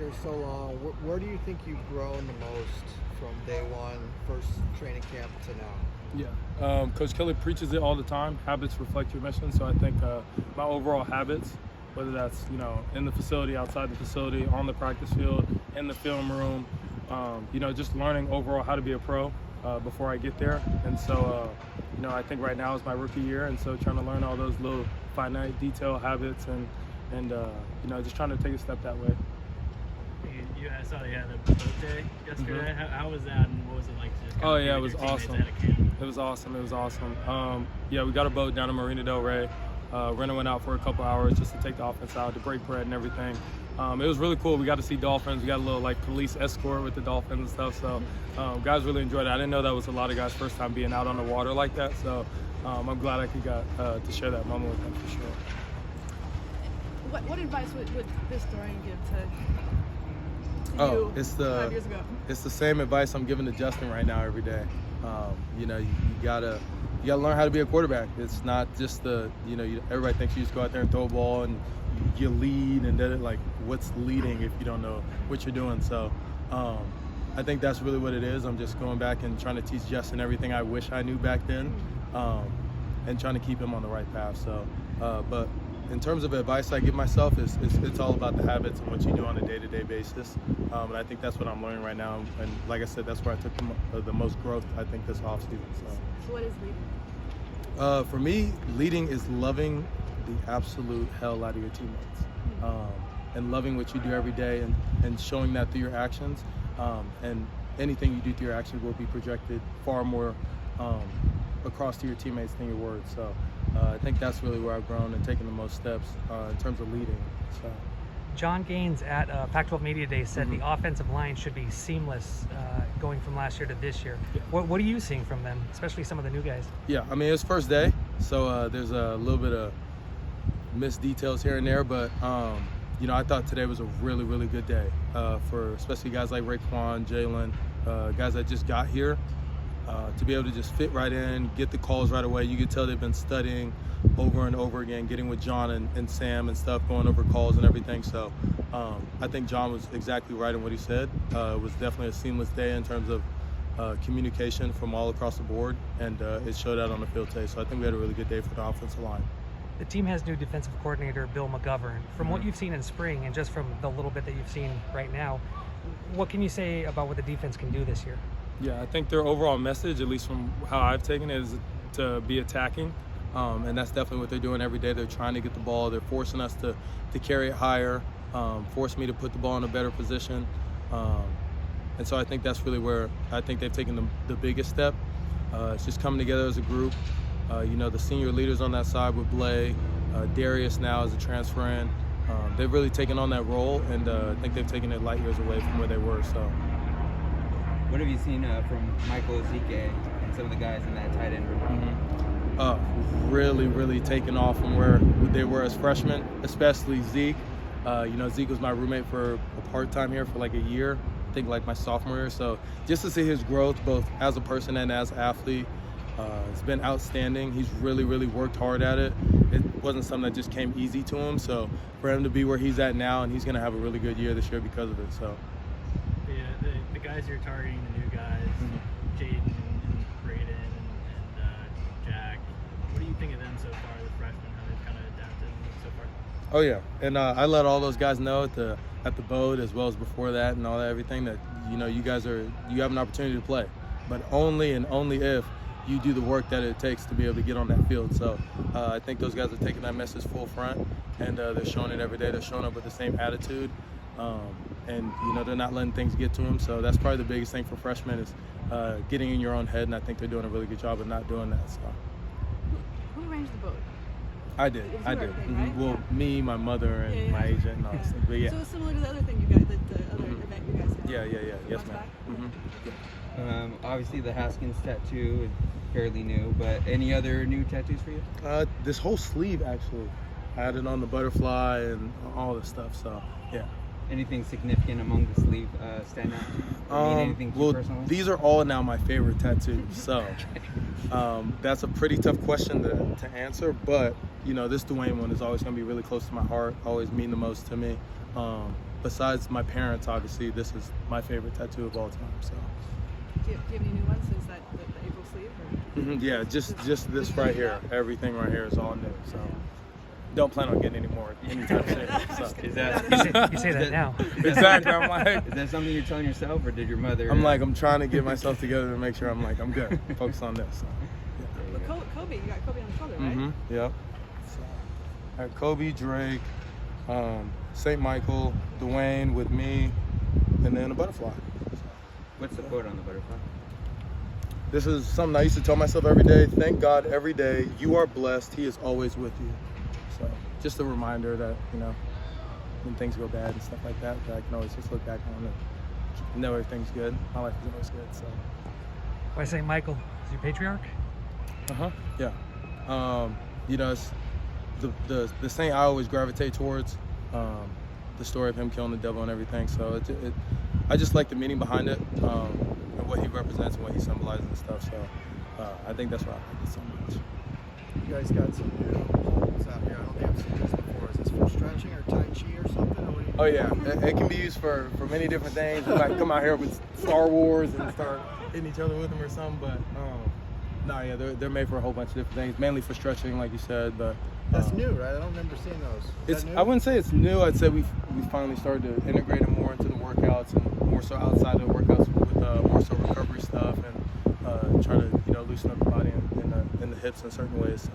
here so long, where do you think you've grown the most from day one, first training camp to now? Yeah, Coach Kelly preaches it all the time. Habits reflect your mission. So I think my overall habits, whether that's in the facility, outside the facility, on the practice field, in the film room, just learning overall how to be a pro before I get there. And so I think right now is my rookie year, and so trying to learn all those little finite detail habits and just trying to take a step that way. I saw you had a boat day yesterday. Mm-hmm. How was that, and what was it like to just it was awesome. It was awesome. We got a boat down in Marina Del Rey. Renner went out for a couple hours just to take the offense out, to break bread and everything. It was really cool. We got to see dolphins. We got a little police escort with the dolphins and stuff. So guys really enjoyed it. I didn't know that was a lot of guys' first time being out on the water like that. So I'm glad I could get to share that moment with them for sure. What advice would this Dorian give to you it's 5 years ago? It's the same advice I'm giving to Justin right now every day. You gotta learn how to be a quarterback. It's not just everybody thinks you just go out there and throw a ball and you lead, and then what's leading if you don't know what you're doing? So I think that's really what it is. I'm just going back and trying to teach Justin everything I wish I knew back then, and trying to keep him on the right path. So, but in terms of advice I give myself, it's all about the habits and what you do on a day-to-day basis. And I think that's what I'm learning right now. And like I said, that's where I took the most growth, I think, this offseason. So what is leading? For me, leading is loving the absolute hell out of your teammates, and loving what you do every day, and showing that through your actions. And anything you do through your actions will be projected far more across to your teammates than your words. So I think that's really where I've grown and taken the most steps in terms of leading. So. John Gaines at Pac-12 Media Day said Mm-hmm. the offensive line should be seamless going from last year to this year. Yeah. What are you seeing from them, especially some of the new guys? Yeah, I mean, it's first day, so there's a little bit of missed details here and there, but I thought today was a really, really good day for especially guys like Raekwon, Jalen, guys that just got here. To be able to just fit right in, get the calls right away. You could tell they've been studying over and over again, getting with John and Sam and stuff, going over calls and everything. So I think John was exactly right in what he said. It was definitely a seamless day in terms of communication from all across the board, and it showed out on the field today. So I think we had a really good day for the offensive line. The team has new defensive coordinator, Bill McGovern. From what you've seen in spring and just from the little bit that you've seen right now, what can you say about what the defense can do this year? Yeah, I think their overall message, at least from how I've taken it, is to be attacking. And that's definitely what they're doing every day. They're trying to get the ball. They're forcing us to carry it higher, force me to put the ball in a better position. And so I think that's really where I think they've taken the biggest step. It's just coming together as a group. The senior leaders on that side with Blay, Darius now as a transfer in. They've really taken on that role, and I think they've taken it light years away from where they were. So. What have you seen from Michael Ezike and some of the guys in that tight end room? Really, really taken off from where they were as freshmen, especially Zeke. Zeke was my roommate for a part-time here for a year, I think my sophomore year. So just to see his growth both as a person and as an athlete, it's been outstanding. He's really, really worked hard at it. It wasn't something that just came easy to him. So for him to be where he's at now, and he's going to have a really good year this year because of it. So. The guys you're targeting, the new guys, Jaden and Braden and Jack, what do you think of them so far, the freshmen, how they've kind of adapted so far? Oh yeah, and I let all those guys know at the boat as well as before that and all that, everything that you guys you have an opportunity to play, but only and only if you do the work that it takes to be able to get on that field. So I think those guys are taking that message full front, and they're showing it every day. They're showing up with the same attitude. And they're not letting things get to them. So that's probably the biggest thing for freshmen is getting in your own head, and I think they're doing a really good job of not doing that. So. Who arranged the boat? I did. Right? Well, me, my mother, and my agent and all that stuff. But yeah. So it's similar to the other thing you guys, the other event you guys had. Yeah. Yes, ma'am. Obviously the Haskins tattoo is fairly new, but any other new tattoos for you? This whole sleeve, actually. I had it on the butterfly and all this stuff, so yeah. Anything significant among the sleeve stand out? Mean anything to you personally? These are all now my favorite tattoos, so that's a pretty tough question to answer, but this Dwayne one is always going to be really close to my heart, always mean the most to me. besides my parents, obviously, this is my favorite tattoo of all time. So. Do you have any new ones since that the April sleeve? Or? Yeah, just this right here. Everything right here is all new. So don't plan on getting any more anytime soon. So. Is that You say that now. Exactly. I'm like, is that something you're telling yourself, or did your mother? I'm trying to get myself together to make sure I'm good. Focus on this. So. But Kobe, you got Kobe on the shoulder, right? Yep. So, I had Kobe, Drake, St. Michael, Dwayne with me, and then a butterfly. What's the quote on the butterfly? This is something I used to tell myself every day. Thank God every day you are blessed. He is always with you. So just a reminder that, when things go bad and stuff like that I can always just look back on it and know everything's good. My life is always good. So. Why St. Michael? Is your patriarch? Yeah. It's the saint I always gravitate towards. The story of him killing the devil and everything. So I just like the meaning behind it, and what he represents and what he symbolizes and stuff. So I think that's why I like it so much. You guys got some new holds out here. I don't think I've seen this before. Is this for stretching or Tai Chi or something? Or what do you Oh yeah, it can be used for many different things. We might come out here with Star Wars and start hitting each other with them or something, but they're made for a whole bunch of different things, mainly for stretching, like you said. But That's new, right? I don't remember seeing those. Is that new? I wouldn't say it's new. I'd say we finally started to integrate it more into the workouts and more so outside of the workouts with more so recovery stuff and try to loosen up the body in the hips in certain ways. So.